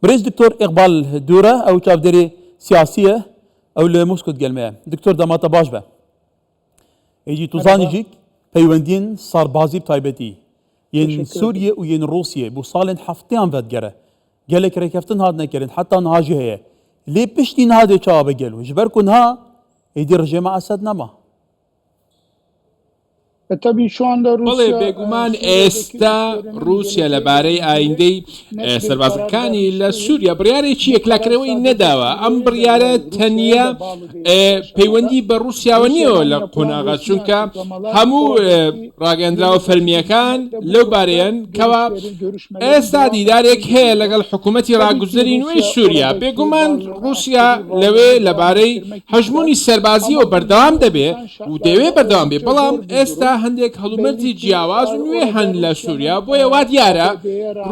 بريز دكتور إقبال دورة أو تشافدري سياسية أو لموسكو تقلمها دكتور دماتا باش به يجي توزاني جيك بيوندين صار بازي بتايبتي ين سوريا وين روسيا بو صالن حفتين فد جرا قالك ركفتن هاد نكرن حتى نهاجي هي ليه بشتي نهاد تشاب قالوا جبركن ها يدير جماعة أسد نما tabii şu anda Rusya بێگومان ئێستا رووسیا لەبارەی ئایندەی سەربازەکانی لە سووریا بڕیارێکی یەکلاکرەوەی نەداوە ئەم بڕیارە تەنیا پەیوەندی بە رووسیاوە نییەوە لە قۆناغا چونکە هەموو ڕاگەندراوە فەرمیەکان لەو بارەیەن کەوا ئێستا دیدارێک هەیە لەگەڵ حکوومەتی ڕاگوزەری نوێی سووریا بێگومان رووسیا لەوێ لەبارەی هەژمونی سەربازیەوە بەردەوام دەبێ و دەوێ بەردەوام بێ بەڵام ئێستا هەندێک هەڵومەرجی جیاواز و نوێ هەن لە سووریا بۆیە وا دیارە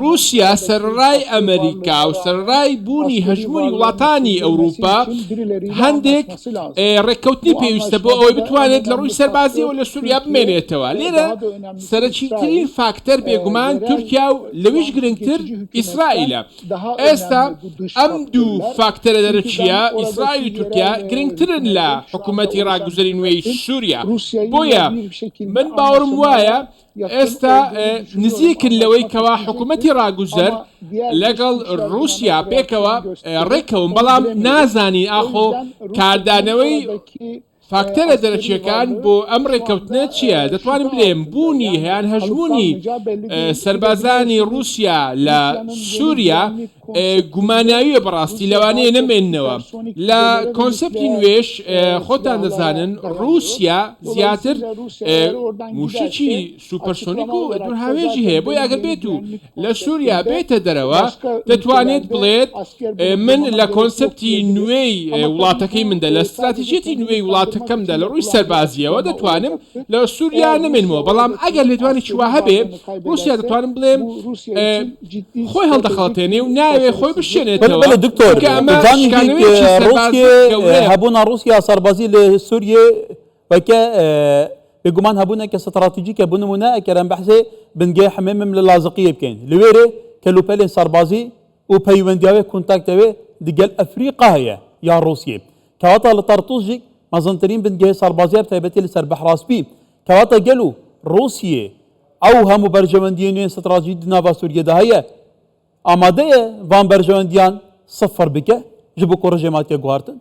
رووسیا سەرڕای ئەمریکا و سەرڕای بوونی هەژمونی وڵاتانی ئەوروپا هەندێک ڕێککەوتنی پێویستە بۆ ئەوەی بتوانێت لە ڕووی سەربازیەوە لە سووریا بمێنێتەوە لێرە سەرەکیترین فاکتەر بێگومان تورکیا و لەویش گرنگتر ئیسرائیلە ئێستا ئەم دوو فاکتەرە دەرەچیە ئیسرائیل و تورکیا گرنگترن لە حکوومەتی ڕاگوزەری نوێی سووریا بۆیە من باوەڕم وایە ئێستا نزیکن لەوەی کەوا حکوومەتی ڕاگوزەر لەگەڵ رووسیا پێکەوە ڕێکەون بەڵام نازانی ئاخۆ کاردانەوەی فاکتەرە دەرەچیەکان بۆ ئەم ڕێکەوتنە چییە؟ دەتوانم بڵێم بوونی هەیان هەژمونی سەربازانی رووسیا لە سووریا گوماناویە بەڕاستی لەوانەیە نەمێننەوە لە کۆنسپتی نوێش خۆتان دەزانن رووسیا زیاتر موشکی سوپەرسۆنیک و دوورهاوێژی هەیە بۆی ئەگەر بێت و لە سووریا بێتە دەرەوە دەتوانێت بڵێت من لە کۆنسپتی نوێی وڵاتەکەی مندا لە استراتیژێتی نوێی وڵاتەکەمدا لە ڕووی سەربازیەوە دەتوانم لە سووریا نمێنمەوە بەڵام ئەگەر لێتوانی چوا هەبێ رووسیا دەتوانم بڵێم خۆی هەڵدەخەڵەتێنێ و ناوێ خۆی بشێنێتەوە بله دكتور هبونا روسيا سربازي لسوريا وكا بجمان هبونا كاستراتيجية بنمونا كرام بحثي بنجي حمام من اللاذقية بكين لويري كلوبالي سربازي وبيوندياوي كونتاكتاوي دجال افريقيا هي يا روسيا كواتا لطرطوجي ما زنترين بنجي سربازي بتايبتي لسربح راسبي كواتا قالوا روسيا او هم برجمنديين استراتيجية نافا سوريا ده هي آماده وان برجواندیان صفر بکه جبو کورژماتی گوارتن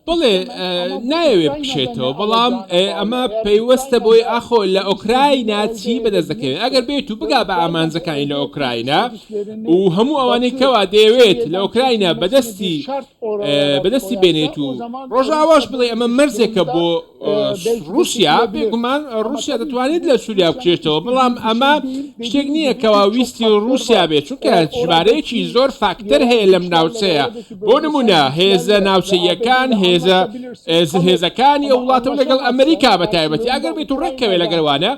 بڵێ نایەوێ بکشێتەوە بەڵام ئەمە پەیوەستە بۆی ئاخۆ لە ئۆکراینا چی بەدەست دەکەوێت ئەگەر بێت و بگا بە ئامانجەکانی لە ئۆکراینا و هەموو ئەوانەی کەوا دەیەوێت لە ئۆکراینا بەدەستی بێنێت و ڕۆژاواش بڵێ ئەمە مەرزێکە بۆ رووسیا بێگومان رووسیا دەتوانێت لە سووریا بکشێتەوە بەڵام ئەمە شتێک نییە کەوا ویستی رووسیا بێت چونکە ژمارەیەکی زۆر فاکتەر هەیە لەم ناوچەیە بۆ نمونە هێزە ناوچەیەکان هێزەکانی ئەو وڵاتەوە لەگەڵ ئەمریکا بەتایبەتی ئەگەر بێت و ڕێککەوێ لەگەڵوانە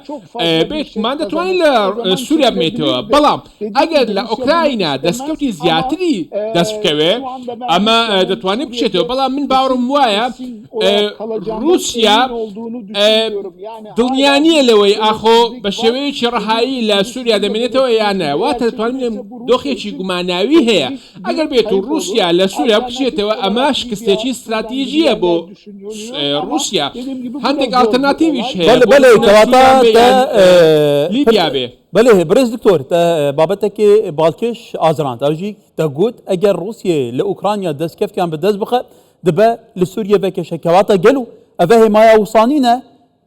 بێتمان دەتوانین لە سووریا بمێتەوە بەڵام ئەگەر لە ئۆکراینا دەستکەوتی زیاتری دەست بکەوێ ئەمە دەتوانێت بکشێتەوە بەڵام من باوەڕم وایە رووسیا دڵنیانیە لەوەی ئاخۆ بە شێوەیەکی ڕەهایی لە سووریا دەمێنێتەوە یانە واتە دەتوانین دۆخێکی گوماناوی هەیە ئەگەر بێت و رووسیا لە سووریا بکشێتەوە ئەمە شکستێکی استراتیژیە بۆ رووسیا هەندێک ئالتەرناتیڤیش هەیە بله كواتا لیبیا بێ بله برز دكتور بابتك بالكش ازران تاجي تقول اجر روسيا لاوكرانيا دس كيف كان بدس بقى دبا لسوريا بكش كواتا قالوا افهي ما يوصانينا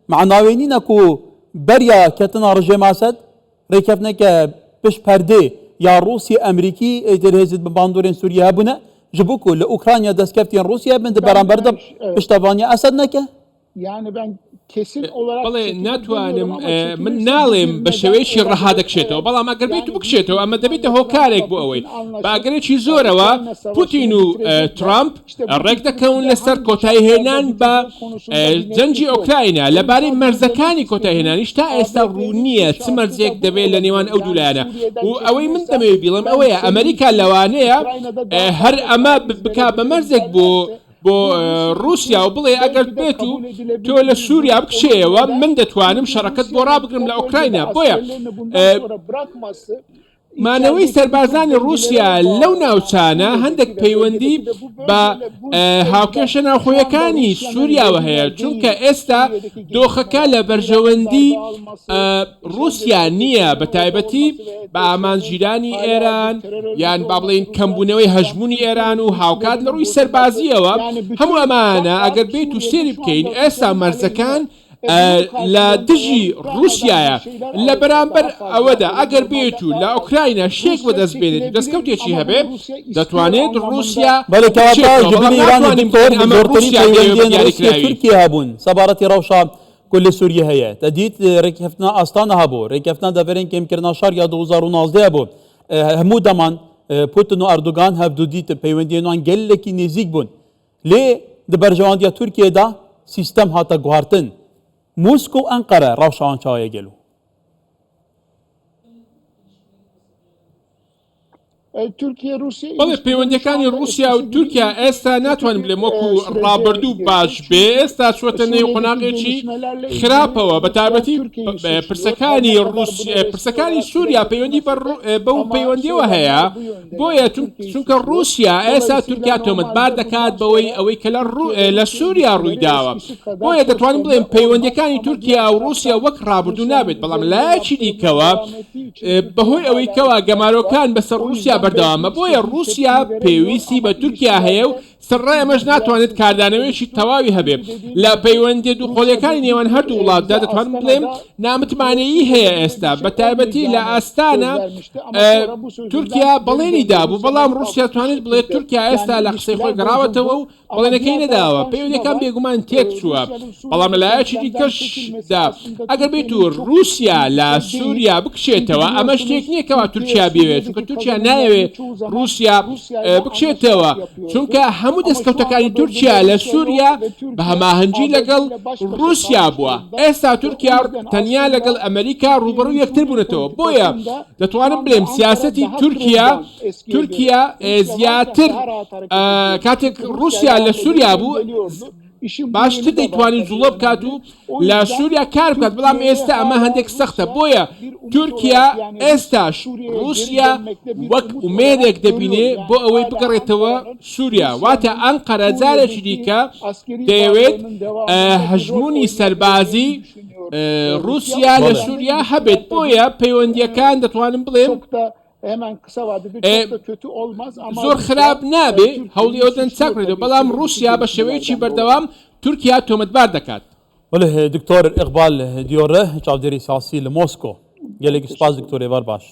مع ناوينينا كو بريا كتنا رجيم اسد ريكفنا بش بردي يا روسيا امريكي تلهزت بباندورين سوريا هبنا جبوكو لاوكرانيا دس كفتين روسيا من دبران بردم بشتافانيا اسد نكه yani ben kesin olarak بەڵێ ناتوانم من ناڵێم بە شێوەیەکی ڕەها دەکشێتەوە بەڵام ئەگەر بێت و بکشێتەوە ئەمە دەبێتە هۆکارێک بۆ ئەوەی باگرێکی زۆرەوە پوتین و ترامپ ڕێک دەکەون لەسەر کۆتایهێنان بە جەنجی ئۆکراینا لەبارەی مەرزەکانی کۆتایهێنانیش تا ئێستا ڕوو نییە چ مەرزێک دەبێت لە نێوان ئەو دوولایانە و ئەوەی من دەمەوێت بیڵم ئەوەیە ئەمریکا لەوانەیە هەر ئەمە بکا بە مەرزێک بۆ رووسیا و بڵێ ئەگەر بێت و تۆ لە سووریا بکشێەوە من دەتوانم شەڕەکەت بۆ ڕابگرم لە ئۆکراینا بۆیە مانەوەی سەربازانی رووسیا لەو ناوچانە هەندێک پەیوەندی بە هاوکێشە ناوخۆیەکانی سووریاوە هەیە چونکە ئێستا دۆخەکە لە بەرژەوەندی رووسیا نییە بە تایبەتی بە ئامانجیرانی ئێران یان با بڵێن کەمبوونەوەی هەژمونی ئێران و هاوکات لە ڕووی سەربازیەوە هەموو ئەمانە ئەگەر بێت و سێری بکەین ئێستا مەرزەکان لە دژی رووسایە لە بەرامبەر ئەوەدا ئەگەر بێت و لە ئوکراینە شێک بەدەست بێنێت دەستکەوتێکی هەبێ دەتوانێت رووسیا تورکیا هەبوون سەبارەتی ڕەوشە كل سوريا هي تديت ركفتنا استانا هبو ركفتنا دافرين كم كرنا شاريا 2019 هبو همو دمان بوتين و اردوغان هبدو ديت بيوندينوان گلكي نزيك بون لي دبرجوانديا تركيا دا سيستم هاتا گوهارتن موسكو انقره روشان چايه گلو بەڵێ پەیوەندیەکانی رووسیا و تورکیا ئێستا ناتوانین بڵێم وەکو ڕابردوو باش بێ ئێستا چوەتە نێو قۆناغێکی خراپەوە بە تایبەتی پرسەکانی سووریا پەیوەندی بەو پەیوەندیەوە هەیە بۆیە چونکە رووسیا ئێستا تورکیا تۆمەتبار دەکات بەوەی ئەوەی کە لە سووریا ڕوویداوە بۆیە دەتوانین بڵێم پەیوەندیەکانی تورکیا و رووسیا وەک ڕابردوو نابێت بەڵام لایەکی دیکەوە بەهۆی ئەوەی کەوا گەمارۆکان بەسەر رووسیا بەردەوامە بۆیە رووسیا پێویستی بە تورکیا هەیە و سڕای ئەمەش ناتوانێت کاردانەوەیەکی تەواوی هەبێ لە پەیوەندی دووخۆڵیەکانی نێوان هەردوو وڵاتدا دەتوانم بڵێم نامتمانەیی هەیە ئێستا بە تایبەتی لە ئاستانە تورکیا بەڵێنی دابوو بەڵام رووسیا توانێت بڵێت تورکیا ئێستا لە قسەی خۆی گەڕاوەتەوە و بەڵێنەکەی نەداوە پەیوەندیەکان بێگومان تێک چووە بەڵام لەلایەکی دیکەشدا ئەگەر بێت و رووسیا لە سووریا بکشێتەوە ئەمە شتێک نییە کەوا تورکیا بێوێت چونکە تورکیا نایەوێت رووسیا بکشێتەوە چونکە هەموو دەستکەوتەکانی تورکیا لە سووریا بە هەماهەنگی لەگەڵ رووسیا بووە ئێستا تورکیا تەنیا لەگەڵ ئەمریکا ڕوبەڕوو یەکتر بوونەتەوە بۆیە دەتوانم بڵێم سیاسەتی تورکیا زیاتر کاتێک رووسیا لە سووریا بوو باشتر دەیتوانین زوڵە بکات و لە سووریا کار بکات بەڵام ئێستا ئەمە هەندێک سەختە بۆیە تورکیا ئێستاش رووسیا وەک ئومێدێک دەبینێ بۆ ئەوەی بگەڕێتەوە سووریا واتە ئەنقەرە جارێکی دیکە دەیەوێت هەژمونی سەربازی رووسیا لە سووریا هەبێت بۆیە پەیوەندیەکان دەتوانم بڵێم زۆر خراپ نابێ هەوڵی ئەوەدەن چاکرێتەوە بەڵام رووسیا بە شێوەیەکی بەردەوام تورکیا تۆمەتبار دەکات وله دكتور إقبال ديوره چاودێری سیاسی لە مۆسکۆ gelek سپاس دکتۆر ێوار باش